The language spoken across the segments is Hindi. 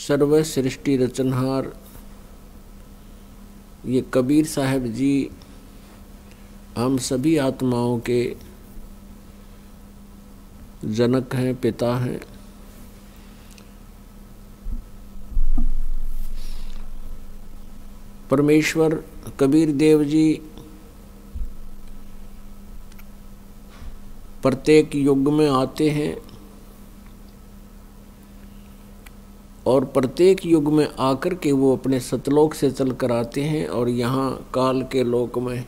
सर्व सृष्टि रचनहार ये कबीर साहब जी हम सभी आत्माओं के जनक हैं, पिता हैं। परमेश्वर कबीर देव जी प्रत्येक युग में आते हैं और प्रत्येक युग में आकर के वो अपने सतलोक से चल कर आते हैं और यहाँ काल के लोक में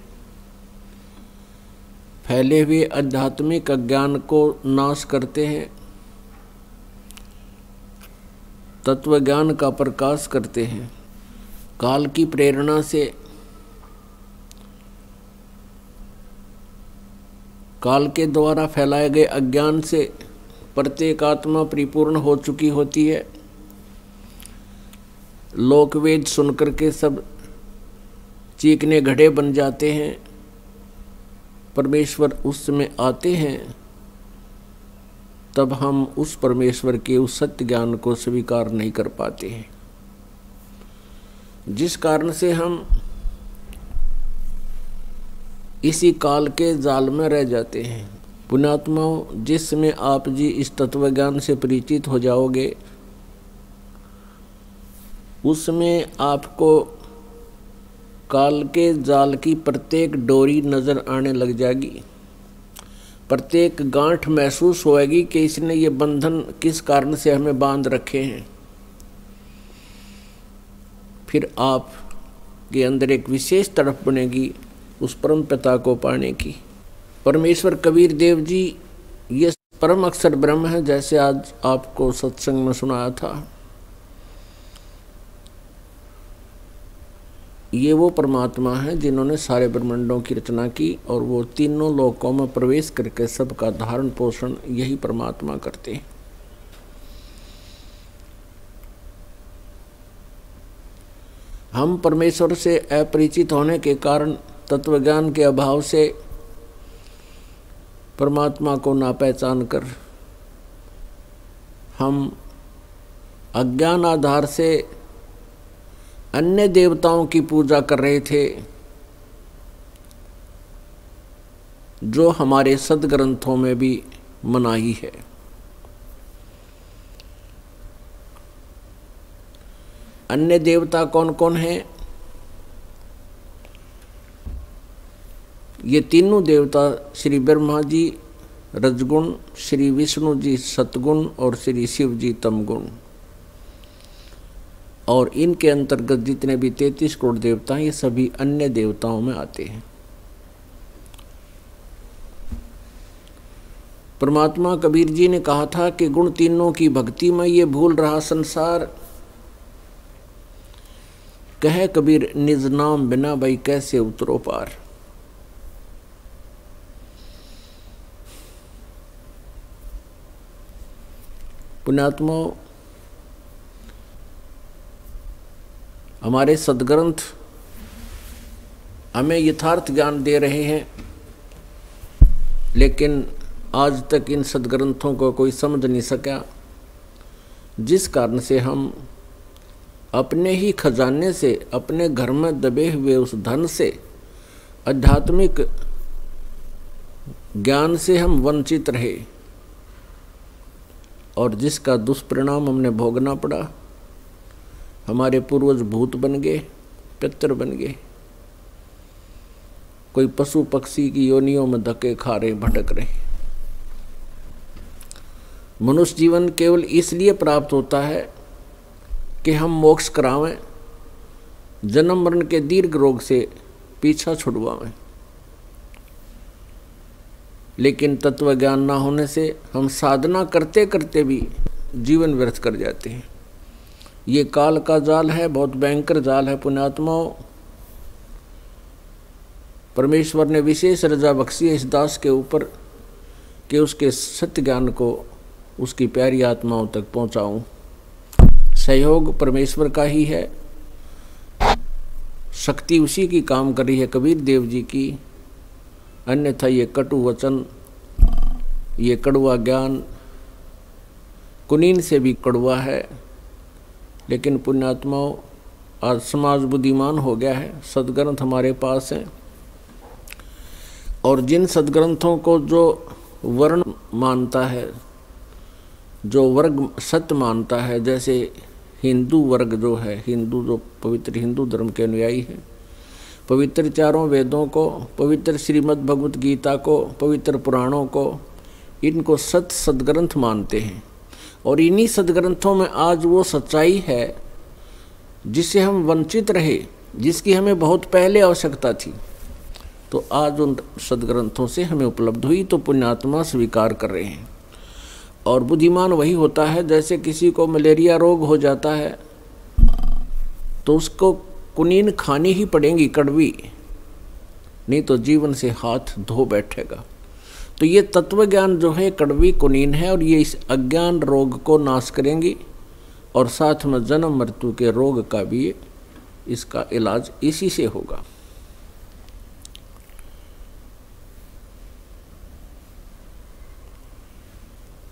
फैले हुए आध्यात्मिक अज्ञान को नाश करते हैं, तत्व ज्ञान का प्रकाश करते हैं। काल की प्रेरणा से काल के द्वारा फैलाए गए अज्ञान से प्रत्येक आत्मा परिपूर्ण हो चुकी होती है। लोकवेद सुनकर के सब चीखने घड़े बन जाते हैं। परमेश्वर उस समय आते हैं, तब हम उस परमेश्वर के उस सत्य ज्ञान को स्वीकार नहीं कर पाते हैं, जिस कारण से हम इसी काल के जाल में रह जाते हैं। पुण्यात्माओं, जिस समय आप जी इस तत्व ज्ञान से परिचित हो जाओगे, उस समय आपको काल के जाल की प्रत्येक डोरी नजर आने लग जाएगी, प्रत्येक गांठ महसूस होएगी कि इसने ये बंधन किस कारण से हमें बांध रखे हैं। फिर आप के अंदर एक विशेष तड़प बनेगी उस परम पिता को पाने की। परमेश्वर कबीर देव जी ये परम अक्षर ब्रह्म है, जैसे आज आपको सत्संग में सुनाया था। ये वो परमात्मा है जिन्होंने सारे ब्रह्मांडों की रचना की और वो तीनों लोकों में प्रवेश करके सबका धारण पोषण यही परमात्मा करते हैं। हम परमेश्वर से अपरिचित होने के कारण, तत्वज्ञान के अभाव से परमात्मा को ना पहचान कर हम अज्ञान आधार से अन्य देवताओं की पूजा कर रहे थे, जो हमारे सदग्रंथों में भी मनाही है। अन्य देवता कौन कौन हैं? ये तीनों देवता श्री ब्रह्मा जी रजगुण, श्री विष्णु जी सतगुण और श्री शिव जी तमगुण। और इनके अंतर्गत जितने भी 33 करोड़ देवता हैं, ये सभी अन्य देवताओं में आते हैं। परमात्मा कबीर जी ने कहा था कि गुण तीनों की भक्ति में ये भूल रहा संसार, कहे कबीर निज नाम बिना भाई कैसे उतरो पार। पुण्यात्मा, हमारे सदग्रंथ हमें यथार्थ ज्ञान दे रहे हैं, लेकिन आज तक इन सदग्रंथों को कोई समझ नहीं सका, जिस कारण से हम अपने ही खजाने से, अपने घर में दबे हुए उस धन से, आध्यात्मिक ज्ञान से हम वंचित रहे और जिसका दुष्परिणाम हमने भोगना पड़ा। हमारे पूर्वज भूत बन गए, पितर बन गए, कोई पशु पक्षी की योनियों में धक्के खा रहे, भटक रहे। मनुष्य जीवन केवल इसलिए प्राप्त होता है कि हम मोक्ष करावें, जन्म मरण के दीर्घ रोग से पीछा छुड़वाएं। लेकिन तत्व ज्ञान ना होने से हम साधना करते करते भी जीवन व्यर्थ कर जाते हैं। ये काल का जाल है, बहुत भयंकर जाल है। पुण्यात्माओं, परमेश्वर ने विशेष रजा बख्शी है इस दास के ऊपर कि उसके सत्य ज्ञान को उसकी प्यारी आत्माओं तक पहुंचाऊं। सहयोग परमेश्वर का ही है, शक्ति उसी की काम कर रही है, कबीर देव जी की। अन्यथा ये कटु वचन, ये कड़वा ज्ञान कुनीन से भी कड़वा है, लेकिन पुण्यात्माओं, आज समाज बुद्धिमान हो गया है, सदग्रंथ हमारे पास हैं, और जिन सदग्रंथों को जो वर्ण मानता है, जो वर्ग सत्य मानता है, जैसे हिंदू वर्ग जो है, हिंदू जो पवित्र हिंदू धर्म के अनुयायी हैं, पवित्र चारों वेदों को, पवित्र श्रीमद् भगवत गीता को, पवित्र पुराणों को, इनको सत्य सदग्रंथ मानते हैं। और इन्हीं सदग्रंथों में आज वो सच्चाई है जिससे हम वंचित रहे, जिसकी हमें बहुत पहले आवश्यकता थी, तो आज उन सदग्रंथों से हमें उपलब्ध हुई, तो पुण्यात्मा स्वीकार कर रहे हैं। और बुद्धिमान वही होता है, जैसे किसी को मलेरिया रोग हो जाता है तो उसको कुनीन खानी ही पड़ेगी, कड़वी, नहीं तो जीवन से हाथ धो बैठेगा। तो ये तत्व ज्ञान जो है कड़वी कुनीन है, और ये इस अज्ञान रोग को नाश करेंगी, और साथ में जन्म मृत्यु के रोग का भी इसका इलाज इसी से होगा।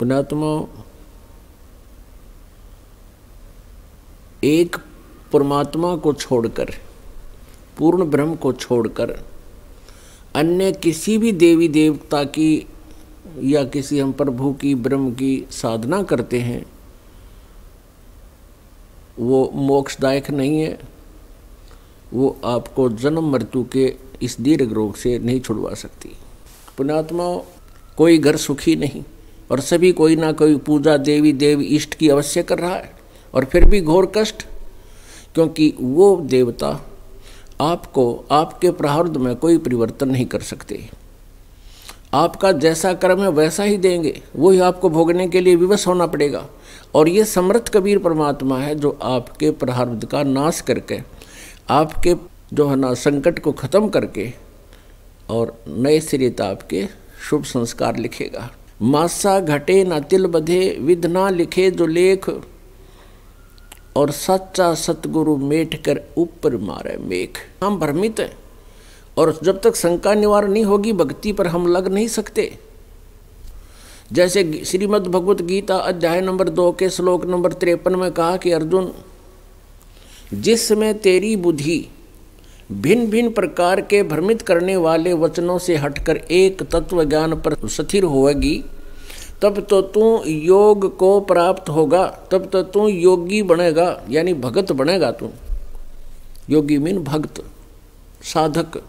पुण्यात्मा, एक परमात्मा को छोड़कर, पूर्ण ब्रह्म को छोड़कर अन्य किसी भी देवी देवता की या किसी हम प्रभु की, ब्रह्म की साधना करते हैं, वो मोक्षदायक नहीं है, वो आपको जन्म मृत्यु के इस दीर्घ रोग से नहीं छुड़वा सकती। पुण्यात्मा, कोई घर सुखी नहीं, और सभी कोई ना कोई पूजा देवी देव इष्ट की अवश्य कर रहा है, और फिर भी घोर कष्ट, क्योंकि वो देवता आपको आपके प्रारब्ध में कोई परिवर्तन नहीं कर सकते। आपका जैसा कर्म है वैसा ही देंगे, वही आपको भोगने के लिए विवश होना पड़ेगा। और ये समर्थ कबीर परमात्मा है जो आपके प्रारब्ध का नाश करके, आपके जो है ना संकट को खत्म करके, और नए सिरे आपके शुभ संस्कार लिखेगा। मासा घटे न तिल बधे, विध ना लिखे जो लेख, और सच्चा सतगुरु मेट कर ऊपर मारे मेघ। हम भ्रमित हैं, और जब तक शंका निवारण नहीं होगी भक्ति पर हम लग नहीं सकते। जैसे श्रीमद् भगवत गीता अध्याय नंबर 2 के श्लोक नंबर 53 में कहा कि अर्जुन, जिसमें तेरी बुद्धि भिन्न भिन्न प्रकार के भ्रमित करने वाले वचनों से हटकर एक तत्व ज्ञान पर स्थिर होगी, तब तो तू योग को प्राप्त होगा, तब तो तू योगी बनेगा, यानी भगत बनेगा। तू योगी मीन भक्त, साधक।